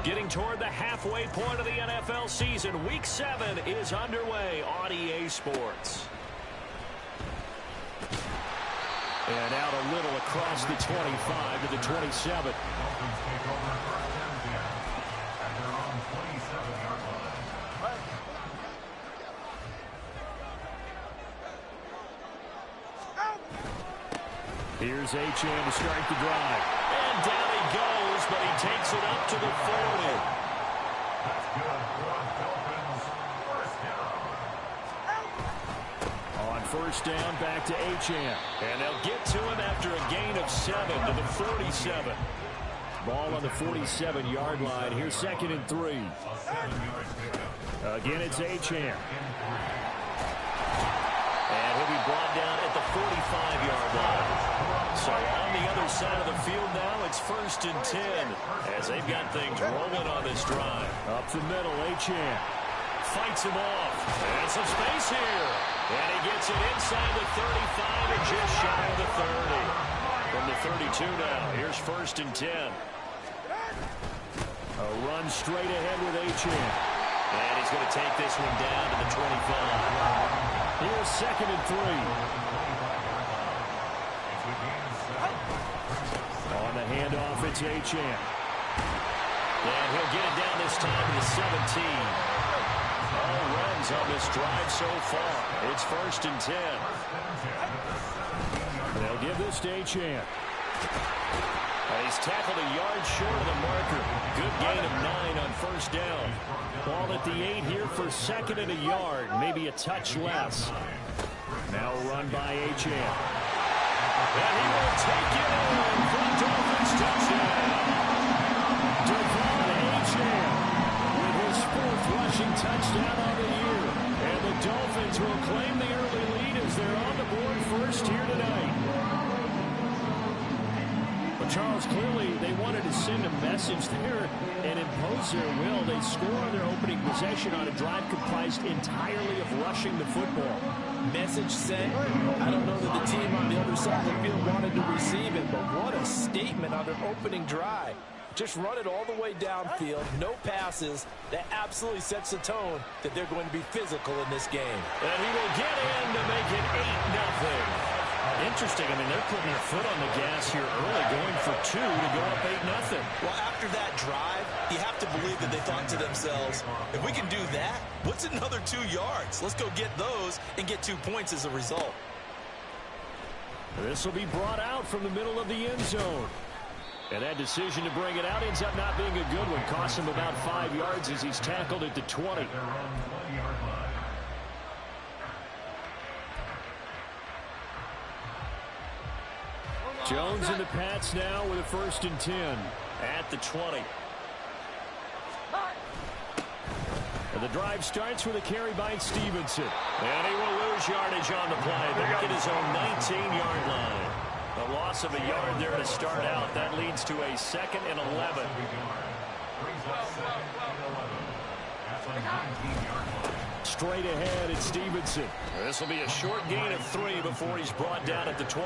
Getting toward the halfway point of the NFL season. Week 7 is underway on EA Sports. And out a little across the 25 to the 27. Here's Achane to start the drive. And down he goes, but he takes it up to the 40. On first down, back to Achane. And they'll get to him after a gain of 7 to the 47. Ball on the 47-yard line. Here's 2nd and 3. Again, it's Achane. And he'll be brought down at the 45-yard line. So on the other side of the field now, it's 1st and 10 as they've got things rolling on this drive. Up the middle, Achane fights him off. And some space here. And he gets it inside the 35 and just shy of the 30. From the 32 now, here's 1st and 10. A run straight ahead with Achane. And he's going to take this one down to the 25. Here's 2nd and 3. On the handoff, it's Achane. And he'll get it down this time to the 17. All runs on this drive so far. It's 1st and 10. They'll give this to Achane. He's tackled a yard short of the marker. Good gain of 9 on 1st down. Ball at the 8 here for 2nd and a yard. Maybe a touch less. Now a run by Achane. And he will take it in for the Dolphins touchdown. Achane with his 4th rushing touchdown on the year. And the Dolphins will claim the early lead as they're on the board first here tonight. But Charles, clearly they wanted to send a message there and impose their will. They score on their opening possession on a drive comprised entirely of rushing the football. Message sent. I don't know that the team on the other side of the field wanted to receive it, but what a statement on their opening drive. Just run it all the way downfield, no passes. That absolutely sets the tone that they're going to be physical in this game. And he will get in to make it 8-0. Interesting. I mean, they're putting their foot on the gas here early, going for 2 to go up 8-0. Well, after that drive, you have to believe that they thought to themselves, if we can do that, what's another 2 yards? Let's go get those and get 2 points as a result. This will be brought out from the middle of the end zone. And that decision to bring it out ends up not being a good one. Costs him about 5 yards as he's tackled at the 20. Jones and the Pats now with a 1st and 10 at the 20. And the drive starts with a carry by Stevenson. And he will lose yardage on the play back at his own 19-yard line. A loss of a yard there to start out. That leads to a 2nd and 11. Straight ahead, it's Stevenson. This will be a short gain of 3 before he's brought down at the 22.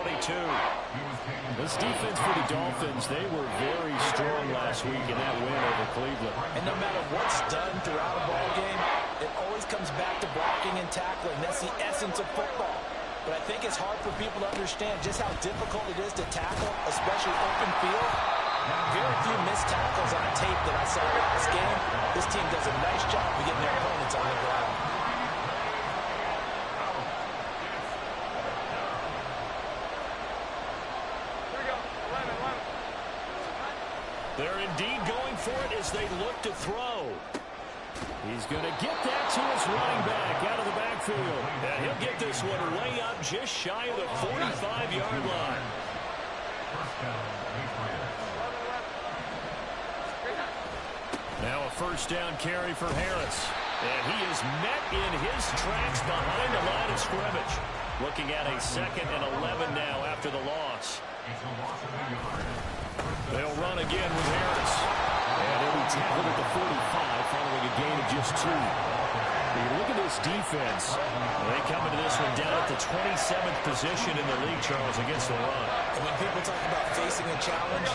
This defense for the Dolphins, they were very strong last week in that win over Cleveland. And no matter what's done throughout a ball game, it always comes back to blocking and tackling. That's the essence of football. But I think it's hard for people to understand just how difficult it is to tackle, especially open field. Very few missed tackles on tape that I saw last game. This team does a nice job of getting their opponents on the ground. They're indeed going for it as they look to throw. He's going to get that to his running back out of the backfield. And he'll get this one way up just shy of the 45-yard line. Now a 1st down carry for Harris. And he is met in his tracks behind the line of scrimmage. Looking at a 2nd and 11 now after the loss. They'll run again with Harris. And he'll be tackled at the 45 following a gain of just 2. Look at this defense. They come into this one down at the 27th position in the league, Charles, against the run. And when people talk about facing a challenge,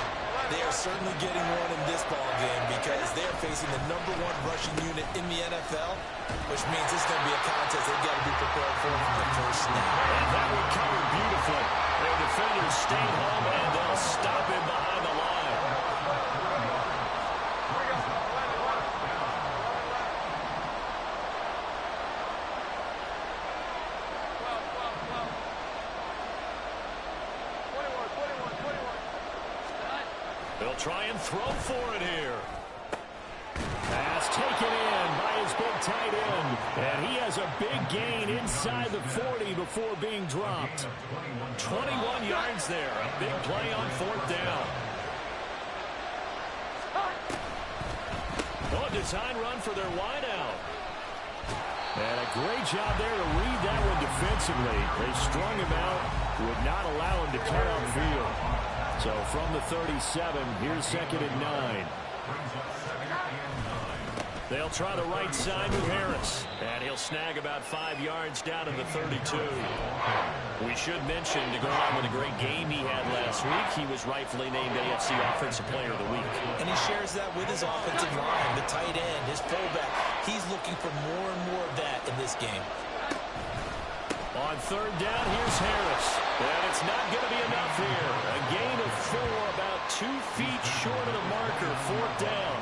they are certainly getting one in this ball game because they're facing the #1 rushing unit in the NFL, which means it's going to be a contest they've got to be prepared for from the first snap. And that one covered beautifully. Their defenders stayed home, and they'll stop him behind the line. They'll try and throw for it here. Pass taken in by his big tight end. And he has a big gain inside the 40 before being dropped. 21 yards there. A big play on 4th down. Oh, design run for their wideout. And a great job there to read that one defensively. They strung him out, would not allow him to cut upfield. So from the 37, here's 2nd and 9. They'll try the right side with Harris. And he'll snag about 5 yards down in the 32. We should mention, to go on with a great game he had last week, he was rightfully named AFC Offensive Player of the Week. And he shares that with his offensive line, the tight end, his fullback. He's looking for more and more of that in this game. On 3rd down, here's Harris. And it's not going to be enough here. A gain of 4, about 2 feet short of the marker, 4th down.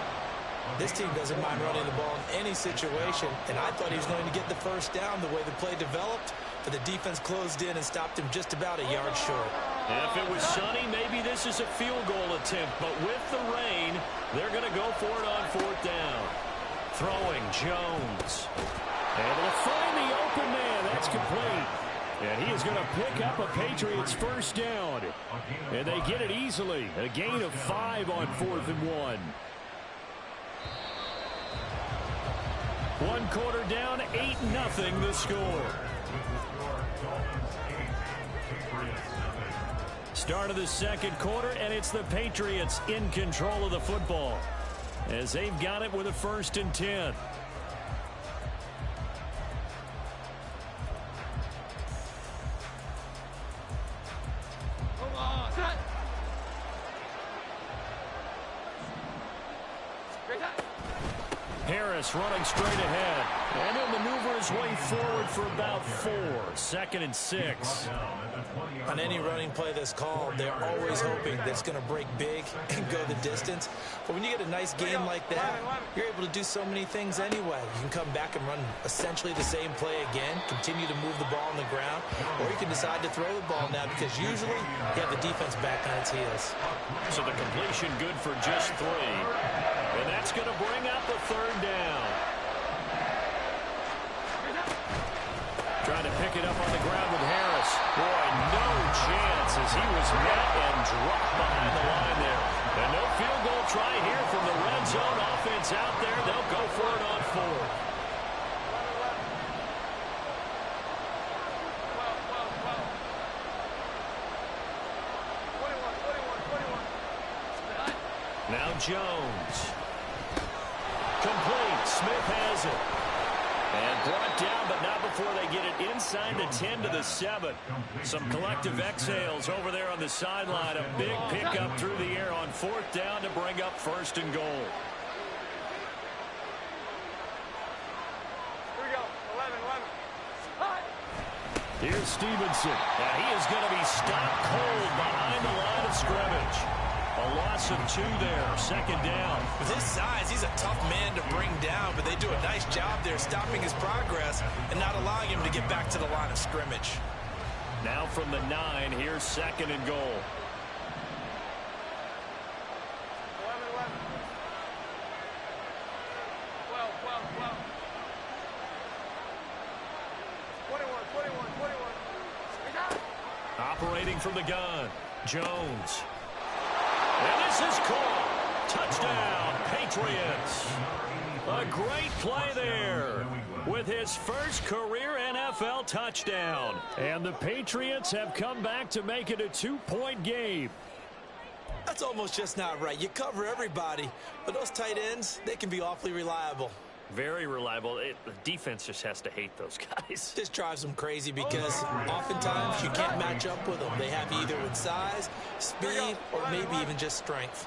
This team doesn't mind running the ball in any situation, and I thought he was going to get the first down the way the play developed, but the defense closed in and stopped him just about a yard short. If it was sunny, maybe this is a field goal attempt, but with the rain, they're going to go for it on 4th down. Throwing, Jones. Able to find the open man. That's complete. And he is going to pick up a Patriots first down. And they get it easily. A gain of 5 on 4th and 1. 1 quarter down, 8-0 the score. Start of the 2nd quarter, and it's the Patriots in control of the football as they've got it with a 1st and 10. Harris running straight ahead. And he'll maneuver his way forward for about 4. 2nd and 6. On any running play that's called, they're always hoping that it's going to break big and go the distance. But when you get a nice game like that, you're able to do so many things anyway. You can come back and run essentially the same play again, continue to move the ball on the ground, or you can decide to throw the ball now because usually you have the defense back on its heels. So the completion good for just 3. And that's going to bring up the 3rd down. Trying to pick it up on the ground with Harris. Boy, no chance as he was met and dropped behind the line there. And no field goal try here from the red zone offense out there. They'll go for it on 4th. Now Jones. Complete. Smith has it. And brought down, but not before they get it inside the 10 to the 7. Some collective exhales over there on the sideline. A big pickup through the air on 4th down to bring up 1st and goal. Here we go. 11. Here's Stevenson. And he is going to be stopped cold behind the line of scrimmage. A loss of 2 there, 2nd down. With his size, he's a tough man to bring down, but they do a nice job there stopping his progress and not allowing him to get back to the line of scrimmage. Now from the 9, here's 2nd and goal. 11. 12. 21. Operating from the gun, Jones. And this is caught. Touchdown, Patriots. A great play there with his first career NFL touchdown. And the Patriots have come back to make it a 2-point game. That's almost just not right. You cover everybody, but those tight ends, they can be awfully reliable. Very reliable. The defense just has to hate those guys. This drives them crazy because oftentimes you can't match up with them. They have you either with size, speed, or maybe even just strength.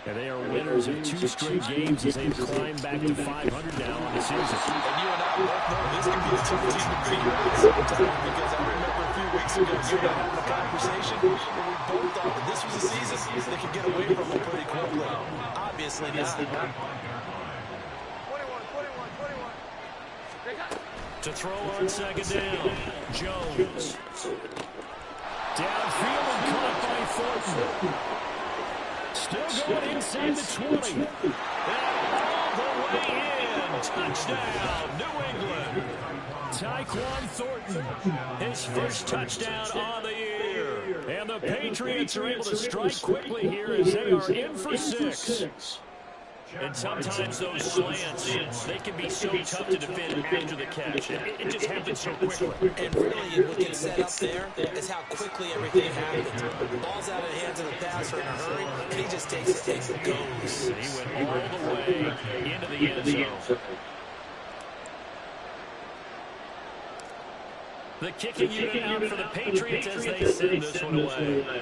And they are winners of 2 straight games as they've climbed back to 500 now on the season. And you and I both know this could be a tough team to figure out sometime, because I remember a few weeks ago you and I having a conversation where we both thought that this was a season they could get away from them pretty quickly. Obviously not. 21. To throw on second down, Jones. Downfield and caught by Thornton. Still going inside the 20. And all the way in. Touchdown, New England. Tyquan Thornton, His first touchdown on the year. And the Patriots are able to strike quickly here as they are in for 6. And sometimes those slants, they can be so tough to defend after the catch. It just happens so quickly. And really, what gets set up there is how quickly everything happens. The ball's out of the hands of the passer in a hurry, and he just takes it and goes. He went all the way into the end zone. The kicking unit out for the Patriots as they send this one away.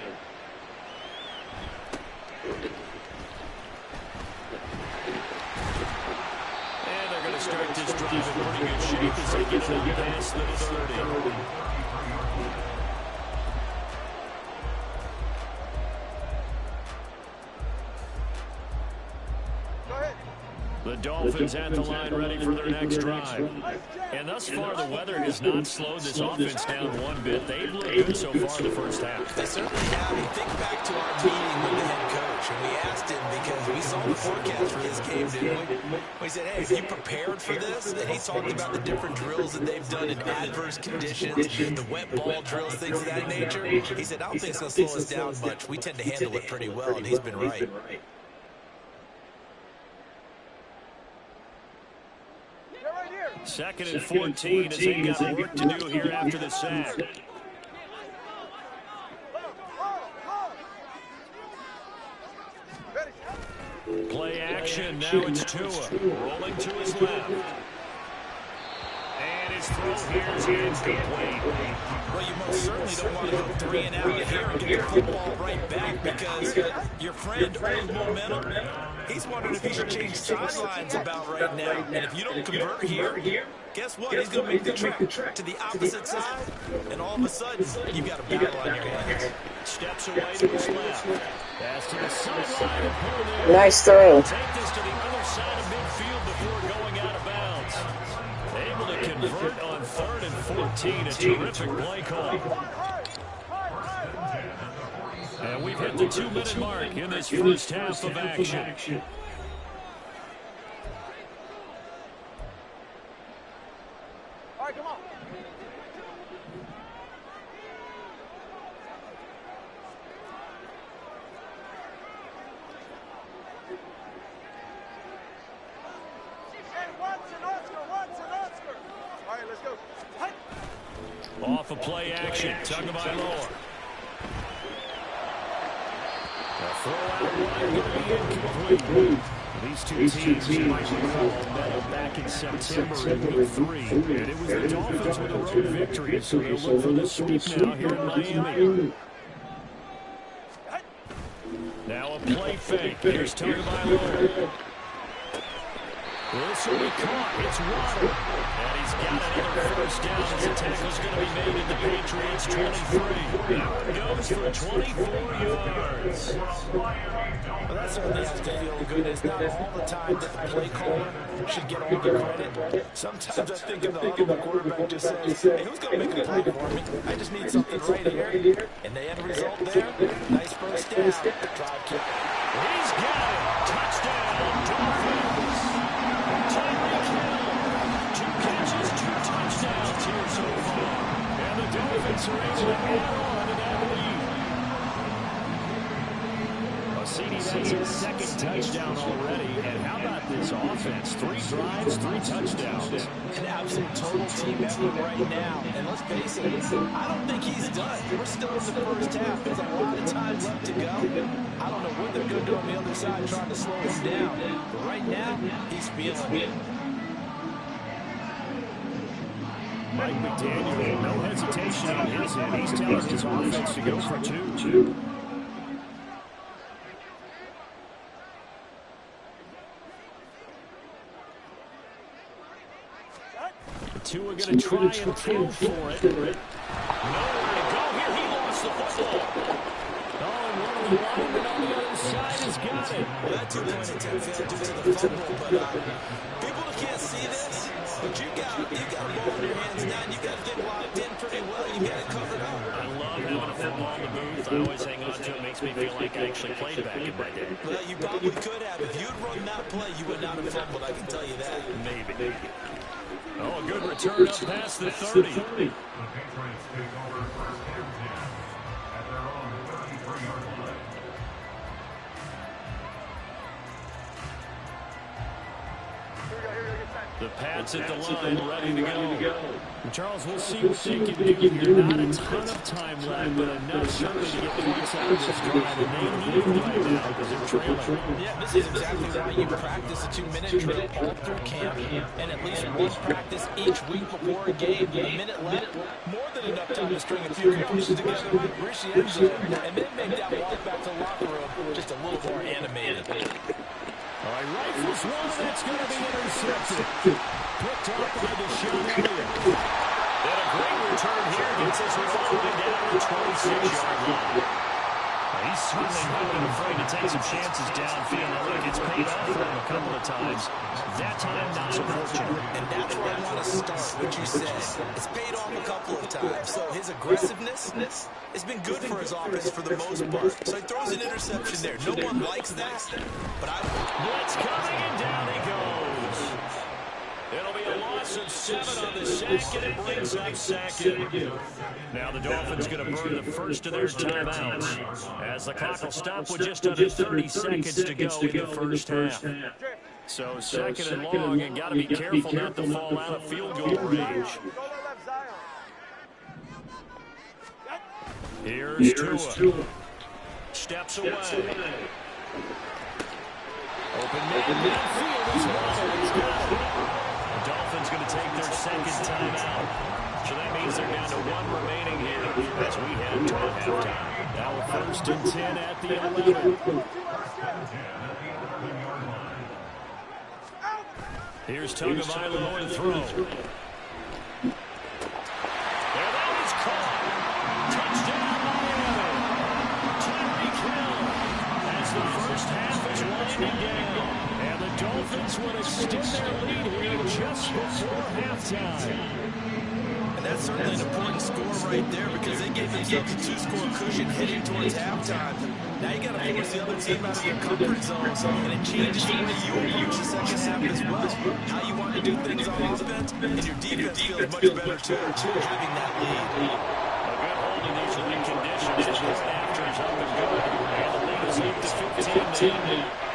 Start this drive in pretty good shape as they get it past the 30. The Dolphins at the line ready for their next drive. And thus far, the weather has not slowed this offense down one bit. They've looked good so far in the first half. They certainly have. You think back to our meeting with the head coach, and we asked him, because we saw the forecast for this game, didn't we? We said, hey, have you prepared for this? And he talked about the different drills that they've done in adverse conditions, the wet ball drills, things of that nature. He said, I don't think it's going to slow us down much. We tend to handle it pretty well, and he's been right. Second and 14 as they got work to do here after the sack. Play action. Now it's Tua rolling to his left. And his throw here is incomplete. Well, you most certainly don't want to go 3 and out here and get the football right back, because your friend owns momentum. He's wondering if he should change sidelines about right now. And if you don't convert here, guess what? He's going to make the trip to the opposite side, and all of a sudden, you've got a battle on your hands. Steps away to his left. Pass to the sideline and pull there. Nice throw. Take this to the other side of midfield before going out of bounds. Able to convert on 3rd and 14. A terrific play call. And we've hit the 2-minute mark in this first half of action. All right, come on. Oscar. All right, let's go. Off of play action, Tagovailoa. A throw out wide will be incomplete. These two teams, you might recall, met back in September in Week 3. And it was the Dolphins with a road victory, so they'll look for the sweep now here in Miami. Now a play fake. Here's Tagovailoa. This will be caught. It's Waddle. And he's got another first down as the tackle's going to be made at the Patriots 23. Now it goes for 24 yards. Well, that certainly has to feel good. It's not all the time that the play caller should get all the credit. Sometimes I think in the huddle, the quarterback just says, hey, who's going to make a play for me? I just need something right here. And the end result there, nice first down. Drive kick. He's got it. Touchdown, Dolphins. So far. And the Dolphins are able to add on to that lead. CD, that's his second touchdown already. And how about this offense? 3 drives, 3 touchdowns. An absolute total team effort right now. And let's face it, I don't think he's done. We're still in the first half. There's a lot of time left to go. I don't know what they're going to do on the other side trying to slow him down. But right now, he's feeling it. Mike McDaniel, no hesitation on his end. He's telling his offense to go for 2. Tua going to try and throw for it. Nowhere to go here. He lost the football. Oh, and one of the linemen on the other side has got it. Well, that 2-point attempt failed due to the fumble, but people that can't see this, but you got a ball in your hands now, and you got to get locked in pretty well. You got it covered up. I love having a football in the booth. I always hang on to it. Makes me feel like I actually played back in my day. Well, you probably could have. If you'd run that play, you would not have fumbled, I can tell you that. Maybe. Oh, a good return up past the 30. The Patriots take over first and 10 at their own 33-yard line. The Pats at the line, ready to go. And Charles, we'll see what they can do here. Not a ton of time left, but enough certainly to get points out of this drive. And they need it right now because they're trailing. Yeah, this is exactly why you practice a 2-minute drill all through camp and at least one practice each week before a game. A minute left, more than enough time to string a few completions together, reach the end zone, and then make that walk back to the locker room just a little more animated. All right, rifles one, that's going to be intercepted. Picked off by Deshaun Elliott. And a great return here gets us all the way down to the 26-yard line. He's certainly not been afraid to take some chances downfield. Now look, it's paid off for him a couple of times. That time, not so fortunate. And that's where I want to start, what you said. It's paid off a couple of times. So his aggressiveness has been good for his offense for the most part. So he throws an interception there. No one likes that. But Blitz coming, and down he goes. It'll be a loss of 7 on the sack, and it brings up second. Now the Dolphins going to burn the first of their timeouts as the clock will stop with just under 30 seconds to go in the first half. So second and long, and got to be careful not to fall out of field goal range. Here's Tua. Steps away. Open man downfield as well. He's got it. The Dolphins going to take their second timeout. So that means they're down to 1 remaining here as we head toward halftime. Now first and 10 at the 11. Here's Tagovailoa to throw. There that is caught. Touchdown Miami. Tyreek Hill as the first half is winding down. And the Dolphins would extend their lead here just before halftime. And that's certainly an important score right there because they gave themselves a 2-score cushion heading towards halftime. Now you got to force the other team out of their comfort zone, and it changes the way you approach the second half as well. How you want to do things on offense, and your defense feels much better too, having that lead. A good hold in these lead conditions. The point after is up and good, and the lead is up to 15 now.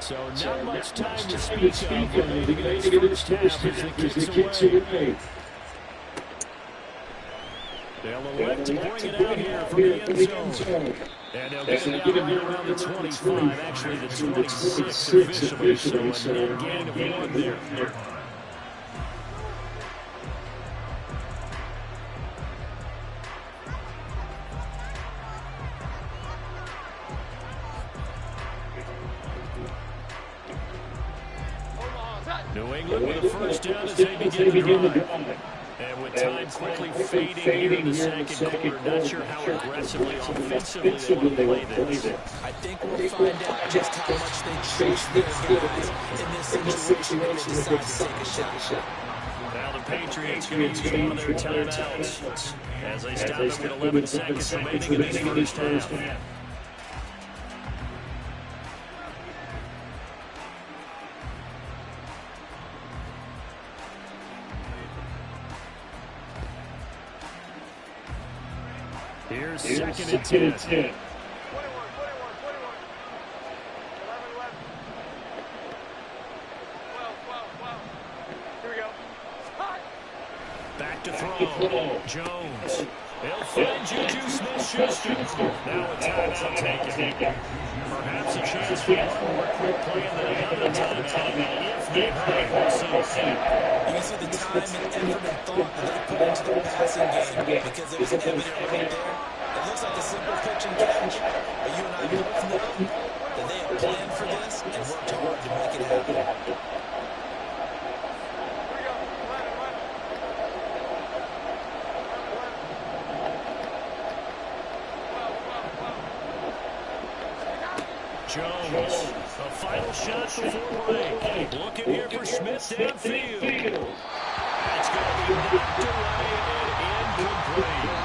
So not much time to speak of when the first half as the kicks away. They'll elect to bring it out here from the end zone. And they'll get it out right around the 25, actually the 26 officially, so a net gain of 1 there. New England with a first down as they begin the drive. And with time quickly fading here in the second quarter, not sure how aggressively, offensively they want to play this. I think we'll find out just how much they chase their guys in this situation when they decide to take a shot. Now the Patriots going to use one of their timeouts as they stop it with 11 seconds remaining in this first half. Here's second and 10. 21. Here we go. Back to throw. Jones. He'll find Juju Smith-Schuster. Now a timeout taken. Perhaps a chance for one more quick play and then another timeout if they hurry. We'll see. You can see the time and effort and thought that they put into the passing game because it was evident right there. It looks like a simple pitch and catch, but you and I both know that they have planned for this and worked hard to make it happen. Jones, a final shot before break. Looking here for Smith downfield. That's going to be knocked away and incomplete.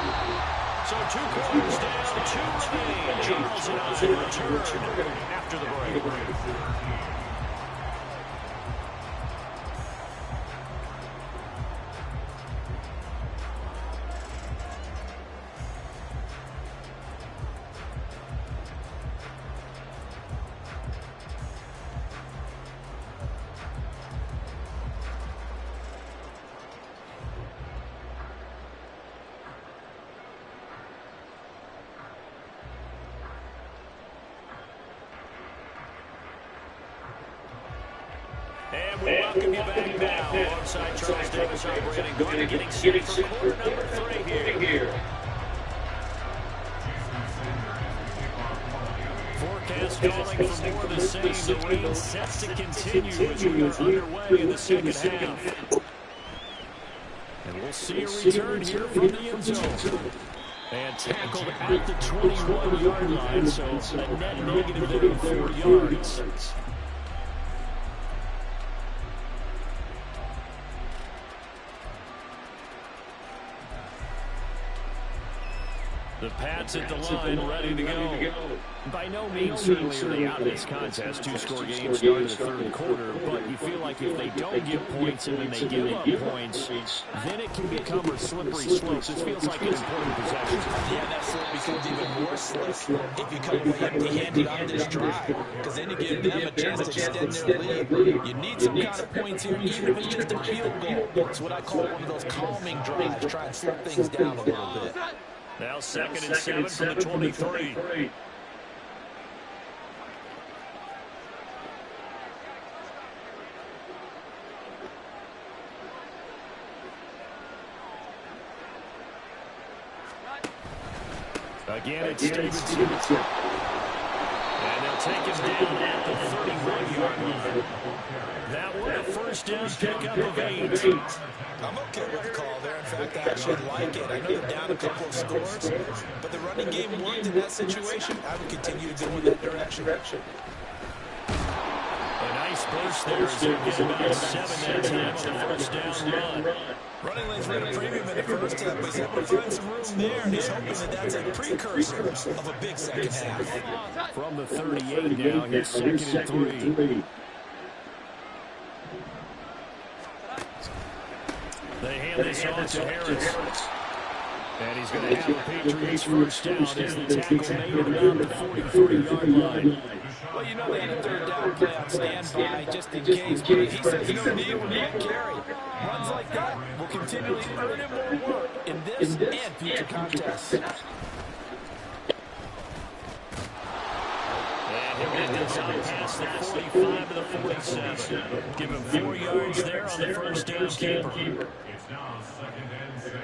So 2 quarters down, 2 remain. Charles and I return after the break. And we welcome you back now alongside Charles Davis, our Brandon Gardner, getting set for quarter number 3 here. Forecast calling for more of the same. The rain sets to continue as we are underway in the second half. And we'll see a return here from the end zone. And tackled at the 21-yard line, so a net negative there of 4 yards. The Pats at the line, ready to go. By no means certainly are they out of this contest. 2-score games start in the third quarter, but you feel like if they don't get points and then they give up points, then it can become a slippery slope. This feels like an important possession. Yeah, that slope becomes even more slippery if you come away empty-handed on this drive, because then you give them a chance to extend their lead. You need some kind of points here, even if it's just a field goal. It's what I call one of those calming drives, try and slow things down a little bit. Now 2nd and 7 from the 23. Again, it's Stevenson. And they'll take him down at the 31-yard line. That one a first down pickup of 8. I'm okay with the call there. In fact, I actually like it. I know they're down a couple of scores, but the running game worked in that situation. I would continue to go in that direction. A nice burst there as they get about 7 that time on the first down run. Running lanes ran a premium in the first half, but he's able to find some room there, and he's hoping that that's a precursor of a big second half. From the 38 now, here's 2nd and 3. They hand this off to Harris. And he's going to have the Patriots first down as the tackle made at about the 43-yard line. Well, you know they had a third down play on standby just in case, but he says no need for that carry. Runs like that will continually earn him more work in this and future contests. And he'll get this on past the 45 to the 47. Give him 4 yards there on the first down keeper. It's now 2nd and 6.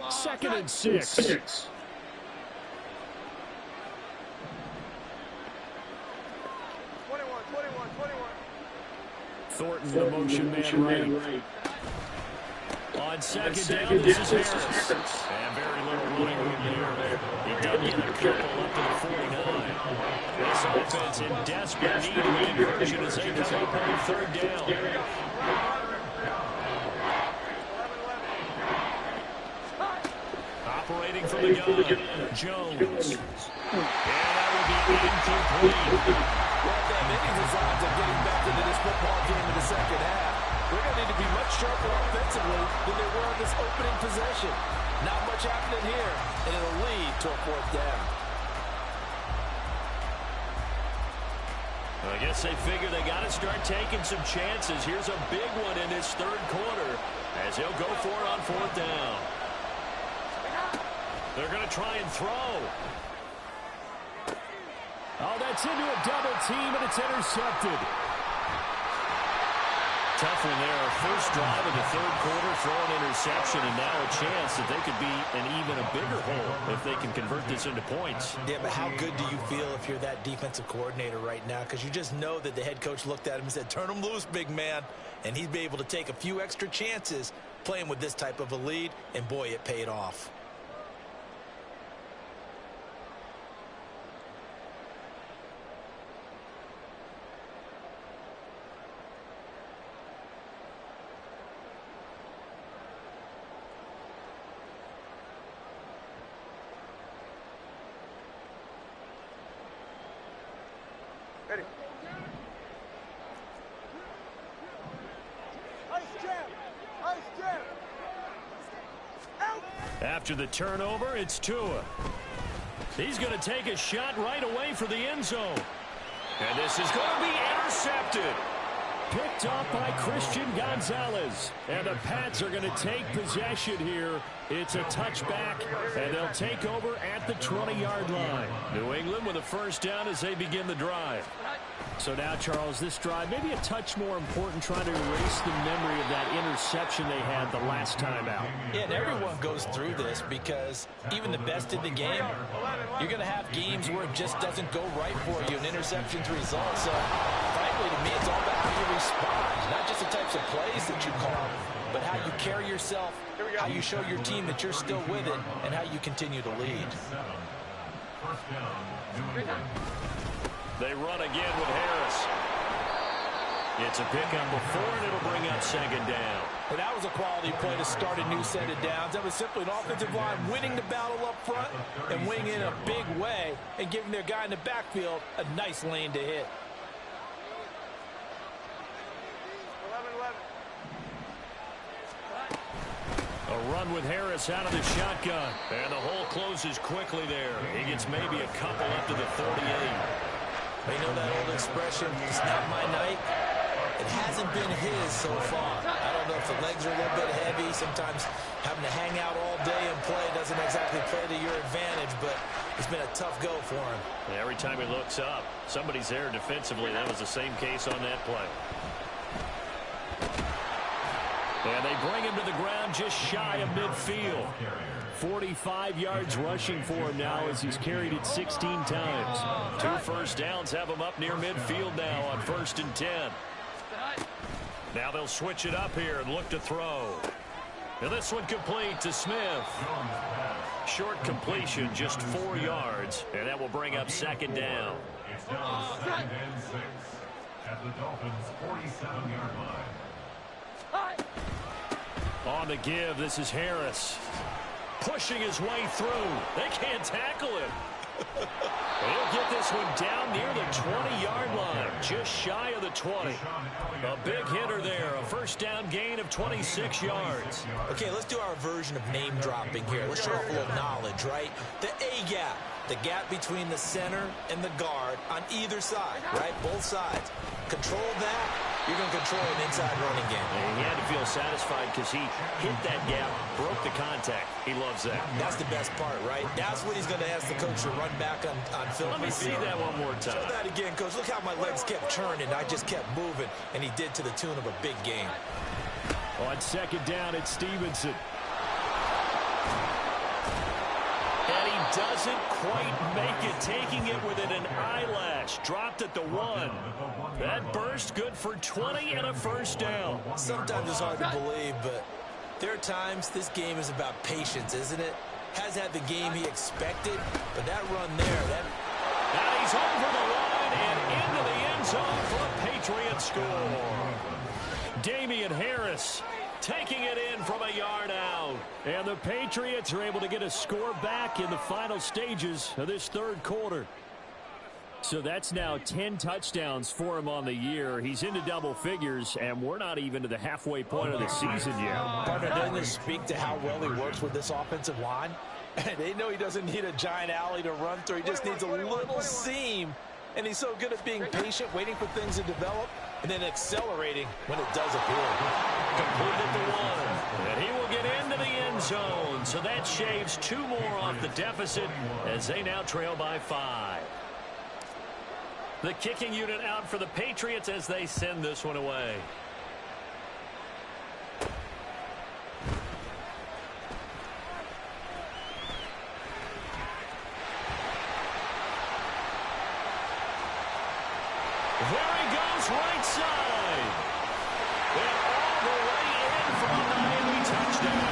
2nd and 6. Thornton, the motion man right. On 2nd down, this is Harris. And very little running room there. He did get a couple up to the 49. This offense in desperate need of a conversion as they come up on 3rd down. Operating from the gun, Jones. And that will be incomplete. Well, Dan, maybe his odds of getting back into this football game in the second half, they're going to need to be much sharper offensively than they were on this opening possession. Not much happening here, and it'll lead to a 4th down. I guess they figure they got to start taking some chances. Here's a big one in this 3rd quarter as he'll go for it on 4th down. They're going to try and throw. Oh, that's into a double team, and it's intercepted. Tough one there. First drive of the third quarter, throw an interception, and now a chance that they could be in even a bigger hole if they can convert this into points. Yeah, but how good do you feel if you're that defensive coordinator right now? Because you just know that the head coach looked at him and said, turn him loose, big man. And he'd be able to take a few extra chances playing with this type of a lead, and boy, it paid off. Ready. Ice jab. Ice jab. Out. After the turnover, it's Tua. He's going to take a shot right away for the end zone. And this is going to be intercepted. Picked off by Christian Gonzalez. And the Pats are going to take possession here. It's a touchback, and they'll take over at the 20-yard line. New England with a first down as they begin the drive. So now, Charles, this drive maybe a touch more important, trying to erase the memory of that interception they had the last time out. Yeah, and everyone goes through this because even the best in the game, you're going to have games where it just doesn't go right for you, and interceptions result. So, frankly, to me, it's all about how you respond, not just the types of plays that you call, but how you carry yourself, how you show your team that you're still with it, and how you continue to lead. They run again with Harris. It's a pickup before, and it'll bring up second down. Well, that was a quality play to start a new set of downs. That was simply an offensive line winning the battle up front and winning in a big way and giving their guy in the backfield a nice lane to hit. 11-11. A run with Harris out of the shotgun. And the hole closes quickly there. He gets maybe a couple up to the 38. You know that old expression, it's not my night? It hasn't been his so far. I don't know if the legs are a little bit heavy. Sometimes having to hang out all day and play doesn't exactly play to your advantage, but it's been a tough go for him. And every time he looks up, somebody's there defensively. That was the same case on that play. And they bring him to the ground just shy of midfield. 45 yards rushing for him now as he's carried it 16 times. 2 first downs have him up near midfield now on 1st and 10. Now they'll switch it up here and look to throw. And this one complete to Smith. Short completion, just 4 yards, and that will bring up second down. It's now 2nd and 6 at the Dolphins' 47-yard line. On the give, this is Harris. Pushing his way through. They can't tackle him. He'll get this one down near the 20-yard line, just shy of the 20. A big hitter there, a first down gain of 26 yards. Okay, let's do our version of name dropping here. Let's show off a little knowledge, right? The A-gap, the gap between the center and the guard on either side, right? Both sides. Control that, you're going to control an inside running game. And he had to feel satisfied because he hit that gap, broke the contact. He loves that. That's the best part, right? That's what he's going to ask the coach to run back on film. Let me see that one more time. Show that again, coach. Look how my legs kept churning. I just kept moving, and he did to the tune of a big game. On second down, it's Stevenson. And he doesn't quite make it, taking it within an eyelash. Dropped at the 1. That burst good for 20 and a first down. Sometimes it's hard to believe, but there are times this game is about patience, isn't it? Has had the game he expected, but that run there, Now he's over the line and into the end zone for a Patriots score. Damian Harris taking it in from a yard out. And the Patriots are able to get a score back in the final stages of this third quarter. So that's now 10 touchdowns for him on the year. He's into double figures, and we're not even to the halfway point of the season yet. Partner, doesn't this speak to how well he works with this offensive line? They know he doesn't need a giant alley to run through. He just needs a little seam And he's so good at being patient, waiting for things to develop, and then accelerating when it does appear. Completed the one. And he will get into the end zone. So that shaves 2 more off the deficit as they now trail by 5. The kicking unit out for the Patriots as they send this one away. There he goes, right side. And all the way in for a Miami touchdown.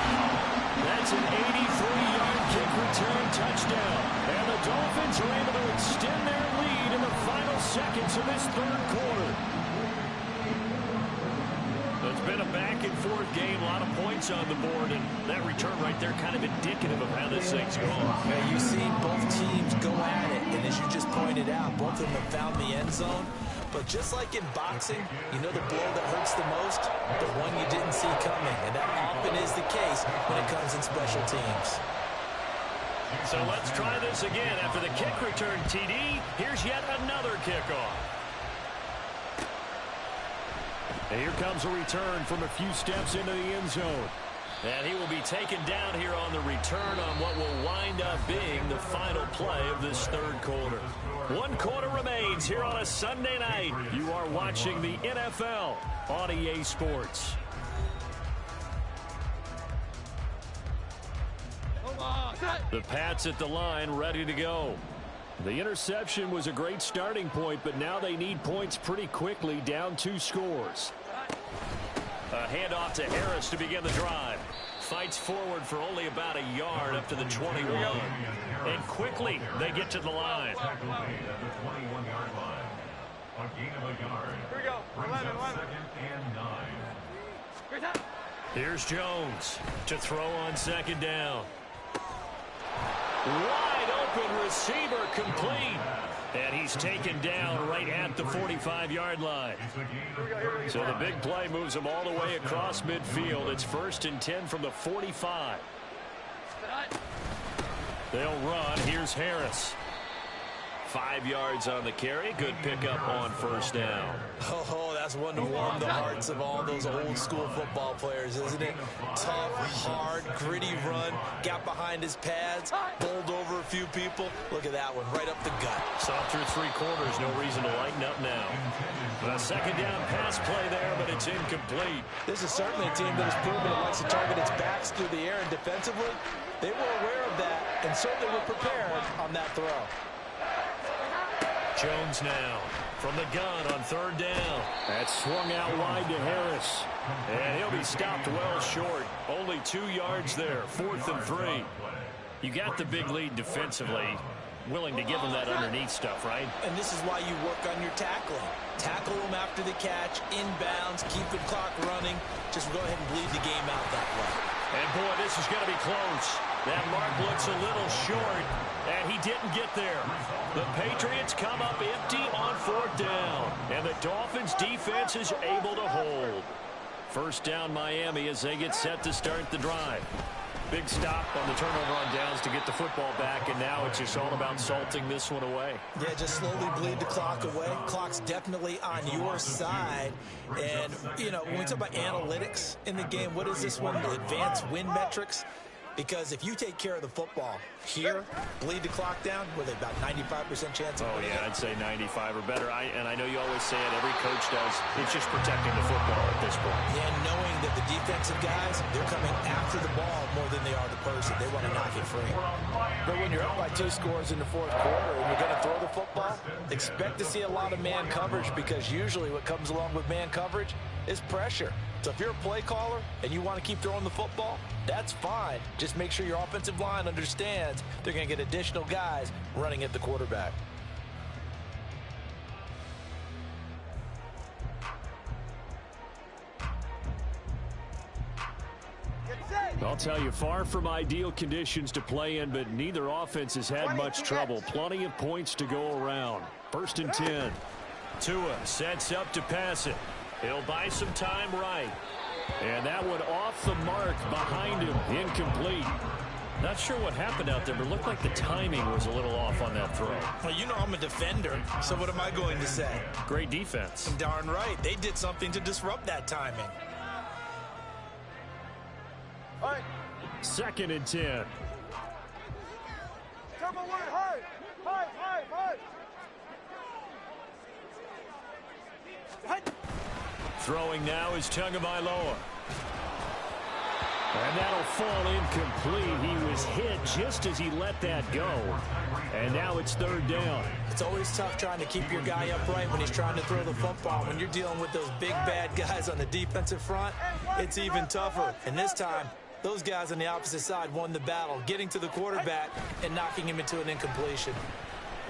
That's an 83-yard kick return touchdown. And the Dolphins are able to extend their lead in the final seconds of this third quarter. It's been a back-and-forth game, a lot of points on the board, and that return right there kind of indicative of how this thing's going. Yeah, you've seen both teams go at it, and as you just pointed out, both of them have found the end zone. But just like in boxing, you know the blow that hurts the most? The one you didn't see coming, and that often is the case when it comes in special teams. So let's try this again. After the kick return TD, here's yet another kickoff. And here comes a return from a few steps into the end zone. And he will be taken down here on the return on what will wind up being the final play of this third quarter. 1 quarter remains here on a Sunday night. You are watching the NFL on EA Sports. The Pats at the line, ready to go. The interception was a great starting point, but now they need points pretty quickly, down 2 scores. A handoff to Harris to begin the drive. Fights forward for only about a yard up to the 21. And quickly, they get to the line. At the 21-yard line. A gain of a yard. Here we go. 11. Second and 9. Here's Jones to throw on second down. Wide open receiver complete. And he's taken down right at the 45-yard line. So the big play moves him all the way across midfield. It's 1st and 10 from the 45. They'll run. Here's Harris. 5 yards on the carry. Good pickup on first down. Oh, that's one to warm the hearts of all those old school football players, isn't it? Tough, hard, gritty run. Got behind his pads, bowled over a few people. Look at that one, right up the gut. Saw through 3 quarters. No reason to lighten up now. A second down pass play there, but it's incomplete. This is certainly a team that has proven it likes to target its backs through the air, and defensively, they were aware of that and certainly were prepared on that throw. Jones now from the gun on third down. That's swung out wide to Harris. And he'll be stopped well short. Only 2 yards there. 4th and 3. You got the big lead defensively. Willing to give them that underneath stuff, right? And this is why you work on your tackling. Tackle them after the catch, inbounds, keep the clock running. Just go ahead and bleed the game out that way. And, boy, this is going to be close. That mark looks a little short, and he didn't get there. The Patriots come up empty on 4th down, and the Dolphins' defense is able to hold. First down, Miami, as they get set to start the drive. Big stop on the turnover on downs to get the football back, and now it's just all about salting this one away. Yeah, just slowly bleed the clock away. Clock's definitely on your side. And, you know, when we talk about analytics in the game, what is this one? The advanced win metrics? Because if you take care of the football here, bleed the clock down, with about 95% chance of winning. Oh, yeah, I'd say 95 or better. And I know you always say it, every coach does. It's just protecting the football at this point. Yeah, knowing that the defensive guys, they're coming after the ball more than they are the person. They want to knock it free. But when you're up by 2 scores in the 4th quarter and you're going to throw the football, expect to see a lot of man coverage, because usually what comes along with man coverage is pressure. So if you're a play caller and you want to keep throwing the football, that's fine. Just make sure your offensive line understands they're going to get additional guys running at the quarterback. I'll tell you, far from ideal conditions to play in, but neither offense has had much trouble. Plenty of points to go around. 1st and 10. Tua sets up to pass it. He'll buy some time right. And that one off the mark behind him. Incomplete. Not sure what happened out there, but it looked like the timing was a little off on that throw. Well, you know I'm a defender, so what am I going to say? Great defense. Darn right. They did something to disrupt that timing. All right. 2nd and 10. Turbo one, high. Throwing now is Tagovailoa. And that'll fall incomplete. He was hit just as he let that go. And now it's 3rd down. It's always tough trying to keep your guy upright when he's trying to throw the football. When you're dealing with those big, bad guys on the defensive front, it's even tougher. And this time, those guys on the opposite side won the battle, getting to the quarterback and knocking him into an incompletion.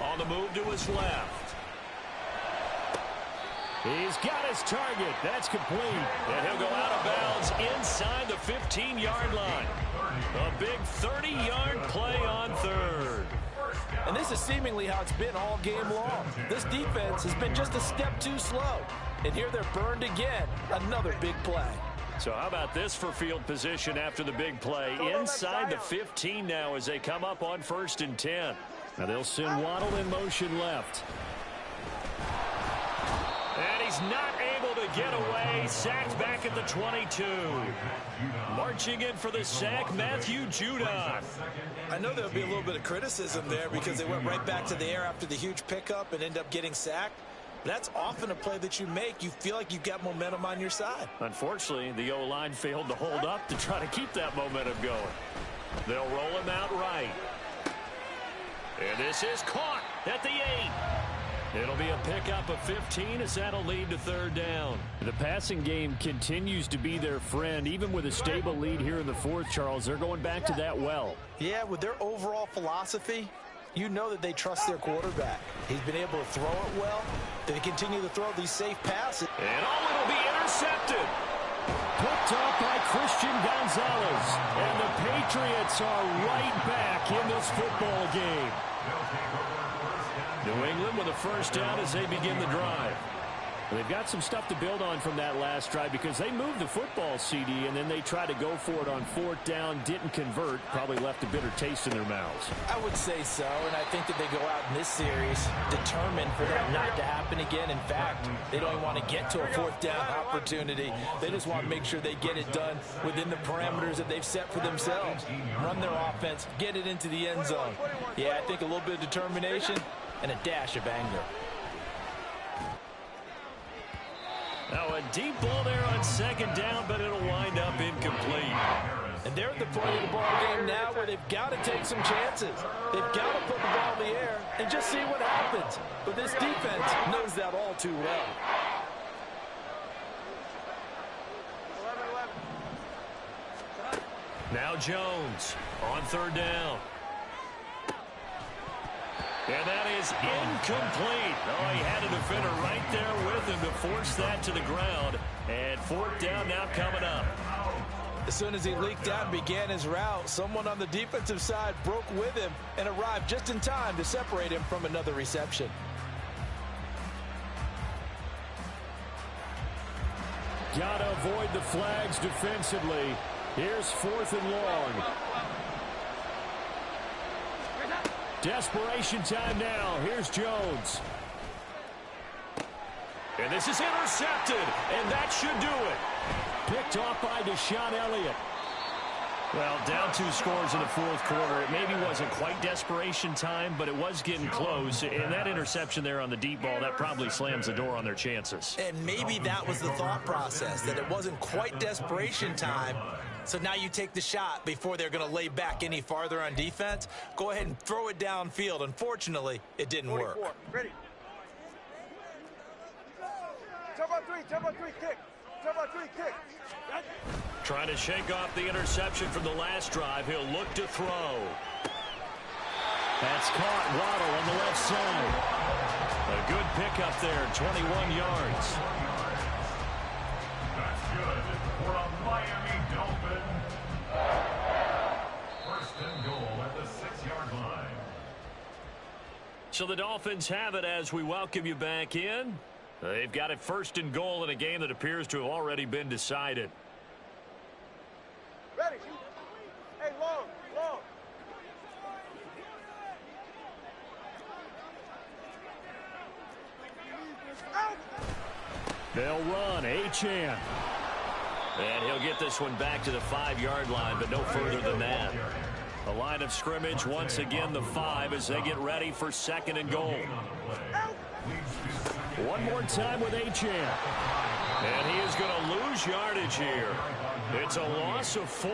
On the move to his left. He's got his target. That's complete. And he'll go out of bounds inside the 15-yard line. A big 30-yard play on 3rd. And this is seemingly how it's been all game long. This defense has been just a step too slow. And here they're burned again. Another big play. So how about this for field position after the big play? Inside the 15 now as they come up on 1st and 10. Now they'll send Waddle in motion left. And he's not able to get away. Sacked back at the 22. Marching in for the sack, Matthew Judon. I know there'll be a little bit of criticism there because they went right back to the air after the huge pickup and end up getting sacked. But that's often a play that you make. You feel like you've got momentum on your side. Unfortunately, the O-line failed to hold up to try to keep that momentum going. They'll roll him out right. And this is caught at the 8. It'll be a pickup of 15 as that'll lead to 3rd down. The passing game continues to be their friend. Even with a stable lead here in the 4th, Charles, they're going back to that well. Yeah, with their overall philosophy, you know that they trust their quarterback. He's been able to throw it well. They continue to throw these safe passes. And it'll be intercepted. Picked off by Christian Gonzalez. And the Patriots are right back in this football game. New England with a 1st down as they begin the drive. They've got some stuff to build on from that last drive because they moved the football, CD, and then they tried to go for it on 4th down, didn't convert, probably left a bitter taste in their mouths. I would say so, and I think that they go out in this series determined for that not to happen again. In fact, they don't even want to get to a 4th down opportunity. They just want to make sure they get it done within the parameters that they've set for themselves. Run their offense, get it into the end zone. Yeah, I think a little bit of determination and a dash of anger. Now a deep ball there on 2nd down, but it'll wind up incomplete. And they're at the point of the ball game now where they've got to take some chances. They've got to put the ball in the air and just see what happens. But this defense knows that all too well. 11. Now Jones on 3rd down. And that is incomplete. Oh, he had a defender right there with him to force that to the ground. And 4th down now coming up. As soon as he leaked out and began his route, someone on the defensive side broke with him and arrived just in time to separate him from another reception. Gotta avoid the flags defensively. Here's 4th and long. Desperation time now. Here's Jones. And this is intercepted. And that should do it. Picked off by Deshaun Elliott. Well, down 2 scores in the 4th quarter. It maybe wasn't quite desperation time, but it was getting close. And that interception there on the deep ball, that probably slams the door on their chances. And maybe that was the thought process, that it wasn't quite desperation time. So now you take the shot before they're going to lay back any farther on defense. Go ahead and throw it downfield. Unfortunately, it didn't work. Ready. Turbo 3, kick. Turbo 3, kick. Trying to shake off the interception from the last drive. He'll look to throw. That's caught. Waddle on the left side. A good pickup there, 21 yards. That's good for a Miami Dolphin. 1st and goal at the 6-yard line. So the Dolphins have it as we welcome you back in. They've got it 1st and goal in a game that appears to have already been decided. Ready. Hey, long. They'll run. Achane. And he'll get this one back to the 5-yard line, but no further than that. The line of scrimmage, once again, the 5 as they get ready for 2nd and goal. One more time with Achane. And he is going to lose yardage here. It's a loss of 4.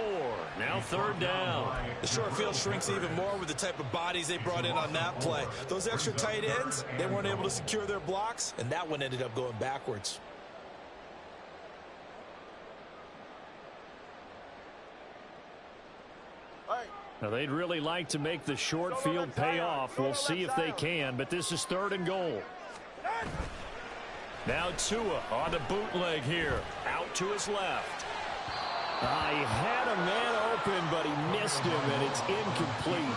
Now 3rd down. The short field shrinks even more with the type of bodies they brought in on that play. Those extra tight ends, they weren't able to secure their blocks, and that one ended up going backwards. Now, they'd really like to make the short field pay off. We'll see if they can, but this is 3rd and goal. Now Tua on the bootleg here. Out to his left. He had a man open, but he missed him, and it's incomplete.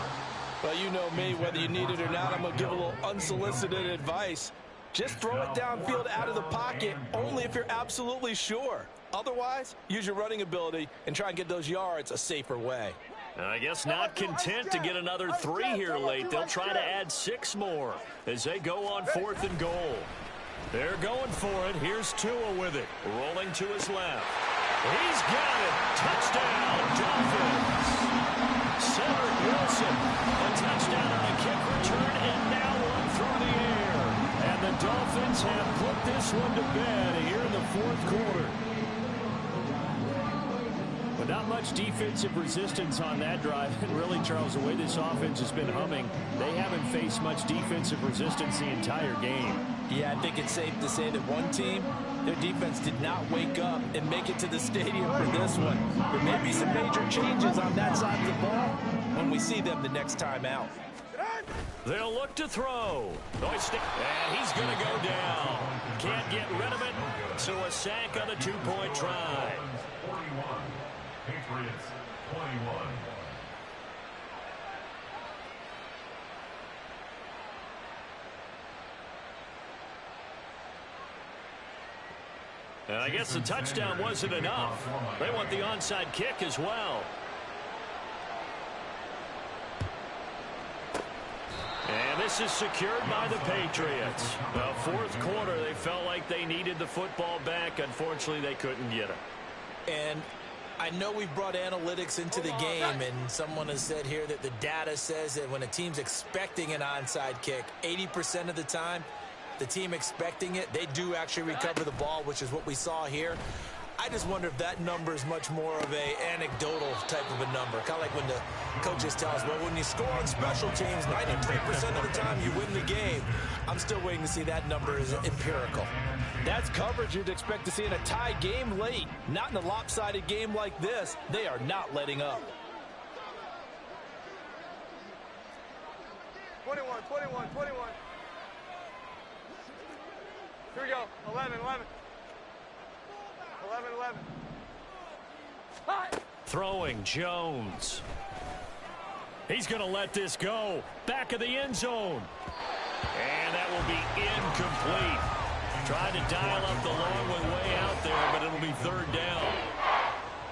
Well, you know me, whether you need it or not, I'm going to give a little unsolicited advice. Just throw it downfield out of the pocket, only if you're absolutely sure. Otherwise, use your running ability and try and get those yards a safer way. I guess not content to get another 3 here late. They'll try to add 6 more as they go on 4th and goal. They're going for it. Here's Tua with it. Rolling to his left. He's got it. Touchdown, Dolphins. Cedric Wilson. A touchdown on a kick return, and now one through the air. And the Dolphins have put this one to bed here in the 4th quarter. But not much defensive resistance on that drive. And really, Charles, the way this offense has been humming, they haven't faced much defensive resistance the entire game. Yeah, I think it's safe to say that one team, their defense did not wake up and make it to the stadium for this one. There may be some major changes on that side of the ball when we see them the next time out. They'll look to throw. And he's going to go down. Can't get rid of it. So a sack on the 2-point try. 41. Patriots 21. And I guess the touchdown wasn't enough. They want the onside kick as well. And this is secured by the Patriots. The 4th quarter, they felt like they needed the football back. Unfortunately, they couldn't get it. And I know we've brought analytics into the game, and someone has said here that the data says that when a team's expecting an onside kick, 80% of the time, the team expecting it, they do actually recover the ball, which is what we saw here. I just wonder if that number is much more of a anecdotal type of a number. Kind of like when the coaches tell us, well, when you score on special teams, 93% of the time you win the game. I'm still waiting to see that number is empirical. That's coverage you'd expect to see in a tie game late. Not in a lopsided game like this. They are not letting up. 21. Here we go. 11. 11. Throwing Jones. He's going to let this go. Back of the end zone. And that will be incomplete. Tried to dial up the long one way out there, but it'll be 3rd down.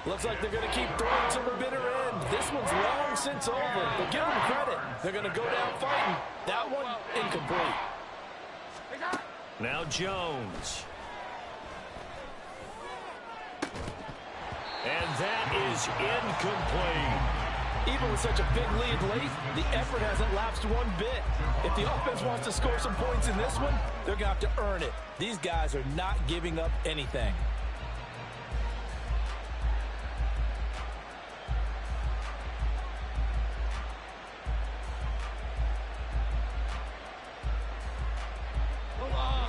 Looks like they're going to keep throwing to the bitter end. This one's long since over, but give them credit. They're going to go down fighting. That one, incomplete. Now Jones. And that is incomplete. Even with such a big lead late, the effort hasn't lapsed one bit. If the offense wants to score some points in this one, they're going to have to earn it. These guys are not giving up anything.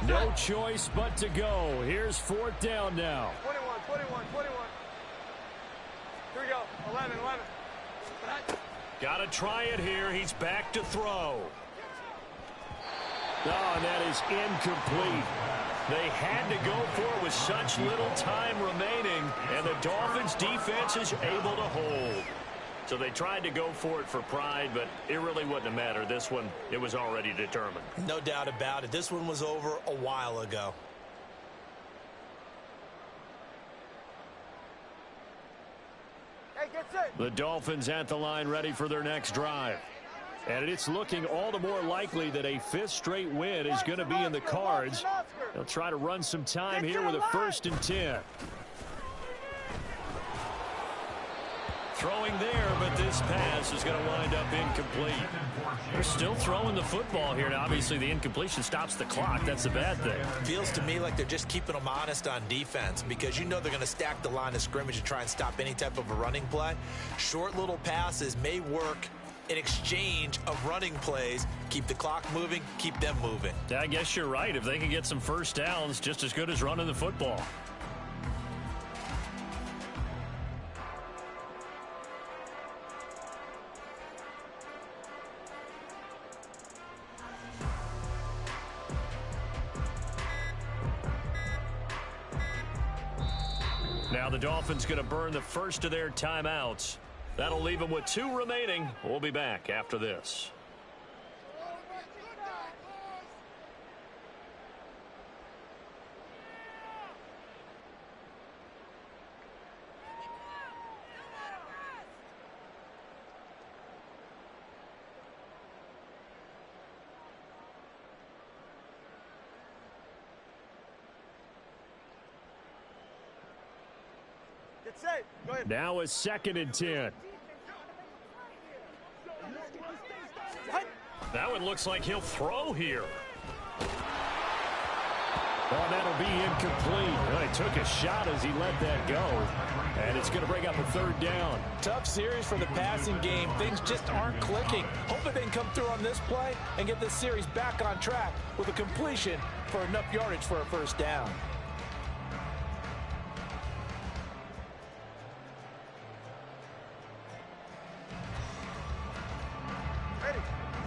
No choice but to go. Here's 4th down now. 21. Here we go. 11. Got to try it here. He's back to throw. Oh, and that is incomplete. They had to go for it with such little time remaining, and the Dolphins' defense is able to hold. So they tried to go for it for pride, but it really wouldn't have mattered. This one, it was already determined. No doubt about it. This one was over a while ago. Hey, get set. The Dolphins at the line ready for their next drive. And it's looking all the more likely that a fifth straight win is going to be in the cards. They'll try to run some time here with a 1st and 10. Throwing there, but this pass is going to wind up incomplete. They're still throwing the football here. Now, obviously, the incompletion stops the clock. That's a bad thing. Feels to me like they're just keeping them honest on defense because you know they're going to stack the line of scrimmage and try and stop any type of a running play. Short little passes may work in exchange of running plays. Keep the clock moving, keep them moving. I guess you're right. If they can get some first downs, just as good as running the football. Now the Dolphins going to burn the first of their timeouts. That'll leave them with 2 remaining. We'll be back after this. Get safe. Go ahead. Now a 2nd and 10. That one looks like he'll throw here. Oh, that'll be incomplete. Well, he took a shot as he let that go. And it's going to bring up a 3rd down. Tough series for the passing game. Things just aren't clicking. Hoping they can come through on this play and get this series back on track with a completion for enough yardage for a 1st down.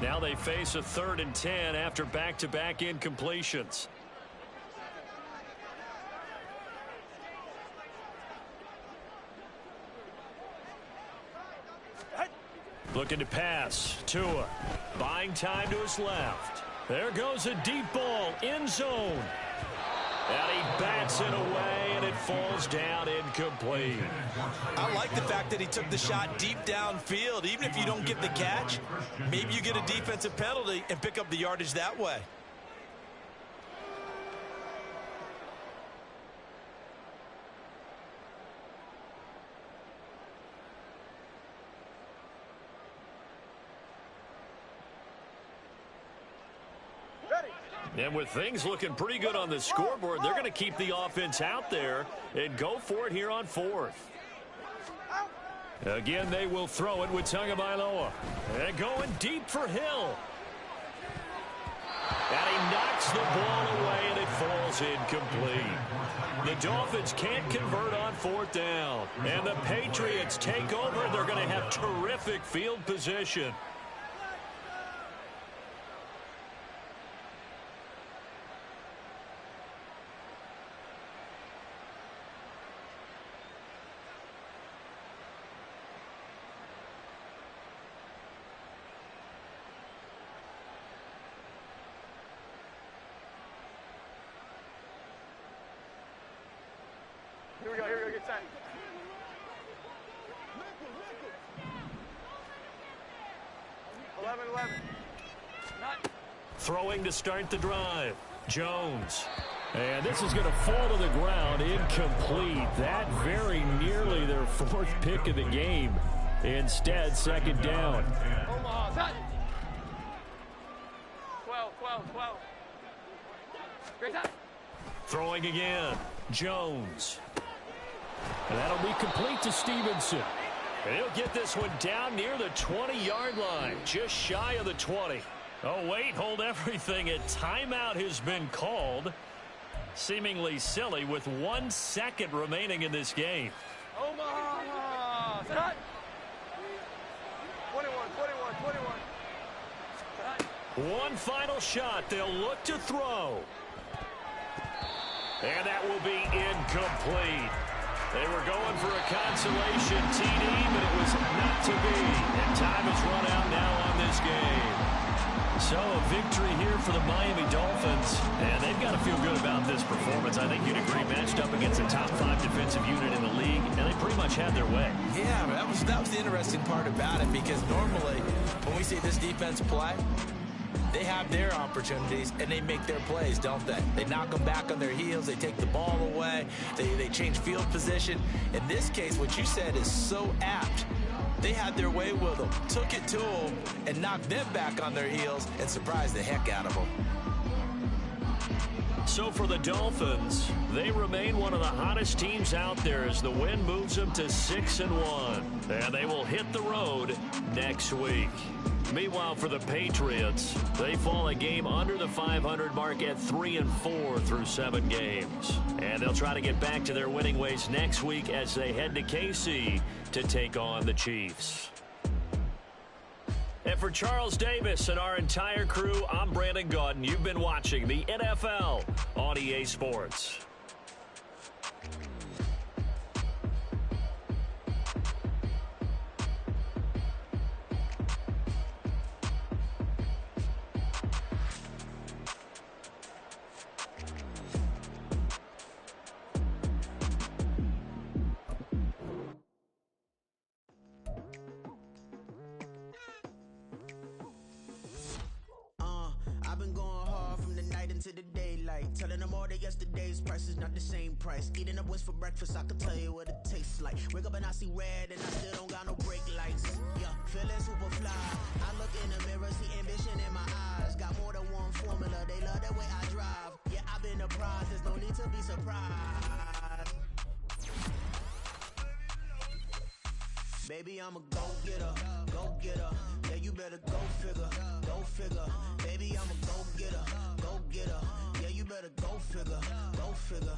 Now they face a 3rd and 10 after back-to-back incompletions. Looking to pass. Tua buying time to his left. There goes a deep ball. End zone. And he bats it away, and it falls down incomplete. I like the fact that he took the shot deep downfield. Even if you don't get the catch, maybe you get a defensive penalty and pick up the yardage that way. And with things looking pretty good on the scoreboard, they're going to keep the offense out there and go for it here on 4th. Again, they will throw it with Tagovailoa. And going deep for Hill. And he knocks the ball away, and it falls incomplete. The Dolphins can't convert on 4th down. And the Patriots take over. They're going to have terrific field position. Here we go, get set. Throwing to start the drive. Jones. And this is going to fall to the ground. Incomplete. That very nearly their 4th pick of the game. Instead, 2nd down. Omaha, set. 12. Great time. Throwing again. Jones. And that'll be complete to Stevenson. And he'll get this one down near the 20-yard line. Just shy of the 20. Oh, wait, hold everything. A timeout has been called. Seemingly silly with 1 second remaining in this game. Omaha, set. 21. One final shot. They'll look to throw. And that will be incomplete. They were going for a consolation TD, but it was not to be. And time has run out now on this game. So a victory here for the Miami Dolphins, and they've got to feel good about this performance. I think you'd agree, matched up against a top 5 defensive unit in the league, and they pretty much had their way. Yeah, that was the interesting part about it, because normally when we see this defense play, they have their opportunities, and they make their plays, don't they? They knock them back on their heels. They take the ball away. They change field position. In this case, what you said is so apt. They had their way with them, took it to them, and knocked them back on their heels and surprised the heck out of them. So for the Dolphins, they remain one of the hottest teams out there as the win moves them to 6-1. And they will hit the road next week. Meanwhile, for the Patriots, they fall a game under the 500 mark at 3-4 through 7 games. And they'll try to get back to their winning ways next week as they head to KC to take on the Chiefs. And for Charles Davis and our entire crew, I'm Brandon Gaudin. You've been watching the NFL on EA Sports. To the daylight, telling them all that yesterday's price is not the same price. Eating up what's for breakfast, I can tell you what it tastes like. Wake up and I see red and I still don't got no brake lights. Yeah, feeling super fly. I look in the mirror, see ambition in my eyes. Got more than one formula, they love the way I drive. Yeah, I've been apprised, there's no need to be surprised. Baby, I'm a go-getter, go-getter. Yeah, you better go figure, go figure. Baby, I'm a go-getter, go-getter. Yeah, you better go figure, go figure.